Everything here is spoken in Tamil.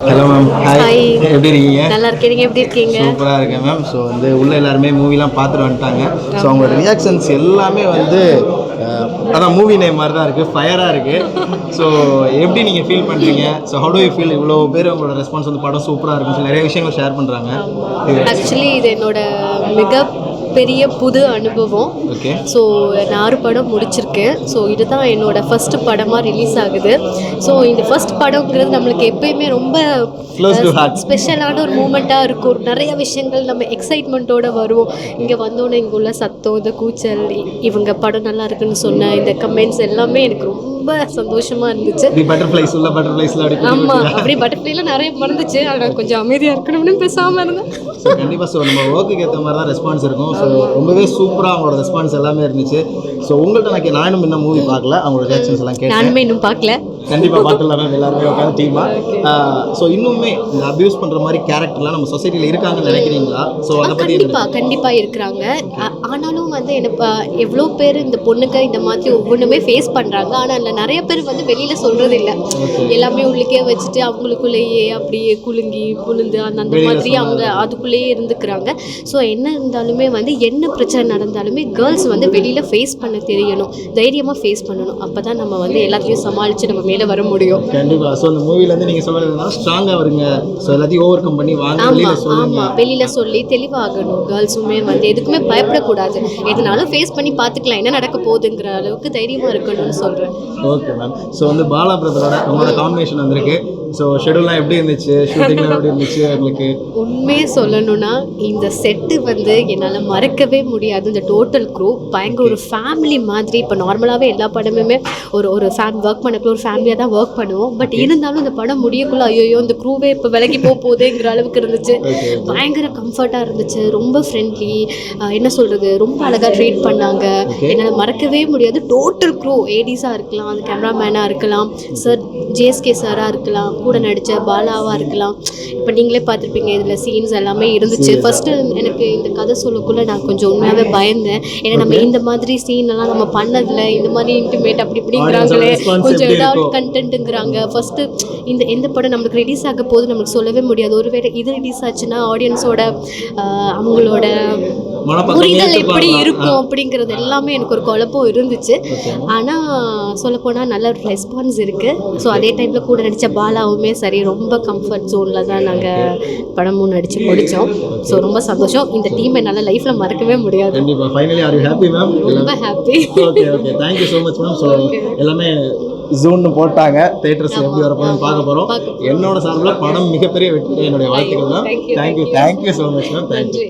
Hello ma'am. ஹாய். எப்படி இருக்கீங்க? நல்லா இருக்கேன். நீங்கள் எப்படி இருக்கீங்க? சூப்பராக இருக்கேன் மேம். ஸோ வந்து உள்ள எல்லாருமே மூவிலாம் பார்த்துட்டு வந்துட்டாங்க. ஸோ அவங்களோட ரியாக்ஷன்ஸ் எல்லாமே வந்து அதான் மூவி நேம் மாதிரி தான் இருக்குது, ஃபயராக இருக்குது. ஸோ எப்படி நீங்கள் ஃபீல் பண்ணுறீங்க? So how to you feel? இவ்வளோ பேர் உங்களோட ரெஸ்பான்ஸ் வந்து படம் சூப்பராக இருக்குன்னு சொல்லி நிறைய விஷயங்கள் ஷேர் பண்ணுறாங்க. ஆக்சுவலி இது என்னோட மிக பெரிய புது அனுபவம். ஓகே. ஸோ நான் 6 படம் முடிச்சிருக்கேன். ஸோ இதுதான் என்னோட ஃபஸ்ட்டு படமாக ரிலீஸ் ஆகுது. ஸோ இந்த ஃபஸ்ட் படங்கிறது நம்மளுக்கு எப்பயுமே ரொம்ப ஸ்பெஷலான ஒரு மூமெண்ட்டாக இருக்கும். நிறைய விஷயங்கள் நம்ம எக்ஸைட்மெண்ட்டோடு வருவோம். இங்கே வந்தோன்னே இங்கே உள்ள சத்தம், இந்த கூச்சல், இவங்க படம் நல்லா இருக்குன்னு சொன்ன இந்த கமெண்ட்ஸ் எல்லாமே எனக்கு ரொம்ப சந்தோஷமாக இருந்துச்சு. ஆமாம், அப்படி பட்டர்ஃப்ளைலாம் நிறைய மறந்துச்சு. ஆனால் கொஞ்சம் அமைதியாக இருக்கணும்னு பேசாமல் இருந்தேன். ஸோ கண்டிப்பாக ஸோ நம்ம ஒர்க்குக்கு ஏற்ற மாதிரி தான் ரெஸ்பான்ஸ் இருக்கும். ஸோ ரொம்பவே சூப்பராக அவங்களோட ரெஸ்பான்ஸ் எல்லாமே இருந்துச்சு. ஸோ உங்கள்கிட்ட நானும் இன்னும் மூவி பார்க்கல, அவங்களோட ரியாக்ஷன்ஸ் எல்லாம் கேட்டேன். நானுமே இன்னும் பார்க்கல. கண்டிப்பாக பார்த்துடலாம் மேம், எல்லாருமே உட்காந்து டீமாக. ஸோ இன்னுமே இந்த அப்யூஸ் பண்ணுற மாதிரி கேரக்டர்லாம் நம்ம சொசைட்டியில் இருக்காங்கன்னு நினைக்கிறீங்களா? ஸோ அதை பற்றி கண்டிப்பாக இருக்கிறாங்க. ஆனாலும் வந்து எனக்கு எவ்வளோ பேர் இந்த பொண்ணுக்கு இந்த மாதிரி ஒவ்வொன்றுமே ஃபேஸ் பண்ணுறாங்க. ஆனால் அதில் நிறைய பேர் வந்து வெளியில் சொல்கிறது இல்லை. எல்லாமே உள்ளுக்கே வச்சுட்டு அவங்களுக்குள்ளேயே அப்படியே குலுங்கி புழுந்து அந்த மாதிரி அவங்க அதுக்குள்ளேயே இருந்துக்கிறாங்க. ஸோ என்ன இருந்தாலுமே வந்து என்ன பிரச்சனை நடந்தாலுமே கேர்ள்ஸ் வந்து வெளியில் ஃபேஸ் பண்ண தெரியணும், தைரியமாக ஃபேஸ் பண்ணணும். அப்போ தான் நம்ம வந்து எல்லாத்தையும் சமாளித்து நம்ம மேலே வர முடியும். கண்டிப்பாக. ஸோ அந்த மூவிலேருந்து நீங்கள் சொல்கிறதுனா ஸ்ட்ராங்காக வருங்க. ஸோ எல்லாத்தையும் ஓவர் கம் பண்ணி வாங்க. ஆமாம், வெளியில் சொல்லி தெளிவாகணும். கேர்ள்ஸுமே வந்து எதுக்குமே பயப்படக்கூடாது. எதுனாலும் ஃபேஸ் பண்ணி பார்த்துக்கலாம், என்ன நடக்க போகுதுங்கிற அளவுக்கு தைரியமாக இருக்கணும்னு சொல்கிறேன். Okay ma'am. ஸோ வந்து பாலா பிரதரோட உங்களோட காம்பினேஷன் வந்திருக்கு. ஸோ ஷெடியூல்லாம் எப்படி இருந்துச்சு? ஷூட்டிங்லாம் எப்படி இருந்துச்சு உங்களுக்கு? உண்மையே சொல்லணும்னா இந்த செட்டு வந்து என்னால் மறக்கவே முடியாது. இந்த டோட்டல் க்ரூ பயங்கர ஒரு ஃபேமிலி மாதிரி. இப்போ நார்மலாகவே எல்லா படமுமே ஒரு ஒர்க் பண்ணக்குள்ள ஒரு ஃபேமிலியாக தான் ஒர்க் பண்ணுவோம். பட் இருந்தாலும் இந்த படம் முடியக்குள்ள ஐயோ இந்த க்ரூவே இப்போ விலகி போகுதுங்கிற அளவுக்கு இருந்துச்சு. பயங்கர கம்ஃபர்ட்டாக இருந்துச்சு. ரொம்ப ஃப்ரெண்ட்லி, என்ன சொல்கிறது, ரொம்ப அழகாக ட்ரீட் பண்ணாங்க. என்னால் மறக்கவே முடியாது. டோட்டல் க்ரூ, ஏடிஸாக இருக்கலாம், அந்த கேமராமேனாக இருக்கலாம், சார் ஜேஎஸ்கே சாராக இருக்கலாம், கூட நடித்த பாலாவாக இருக்கலாம். இப்போ நீங்களே பார்த்துருப்பீங்க, இதில் சீன்ஸ் எல்லாமே இருந்துச்சு. ஃபஸ்ட்டு எனக்கு இந்த கதை சொல்லக்குள்ளே நான் கொஞ்சம் உண்மையாகவே பயந்தேன். ஏன்னா நம்ம இந்த மாதிரி சீன்லாம் நம்ம பண்ணதில்லை, இந்த மாதிரி இன்டிமேட் அப்படி இப்படிங்கிறாங்களே, கொஞ்சம் ஏதாவது கண்டென்ட்டுங்கிறாங்க. ஃபஸ்ட்டு எந்த படம் நம்மளுக்கு ரிலீஸ் ஆக போது நம்மளுக்கு சொல்லவே முடியாது. ஒருவேளை இது ரிலீஸ் ஆச்சுன்னா ஆடியன்ஸோட அவங்களோட புரிதல் எப்படி இருக்கும் அப்படிங்கிறது எல்லாமே எனக்கு ஒரு குழப்பம் இருந்துச்சு. ஆனால் சொல்லப்போனால் நல்ல ஒரு ரெஸ்பான்ஸ் இருக்குது. ஸோ அதே டைமில் கூட நடித்த பாலாவுமே சரி, ரொம்ப கம்ஃபர்ட் ஜோனில் தான் நாங்கள் படமும் நடித்து முடித்தோம். ஸோ ரொம்ப சந்தோஷம். இந்த டீம் என்னால் லைஃப்பில் மறக்கவே முடியாது. ரொம்ப happy. Thank you so much ma'am. So எல்லாமே ஜூன்னு போட்டாங்க, தேட்டர்ஸ் எப்படி வரப்போன்னு பார்க்க போகிறோம். என்னோட சார்பில் படம் மிகப்பெரிய வெற்றி, என்னுடைய வாழ்த்துக்கள் தான். Thank you so much ma'am. Thank you.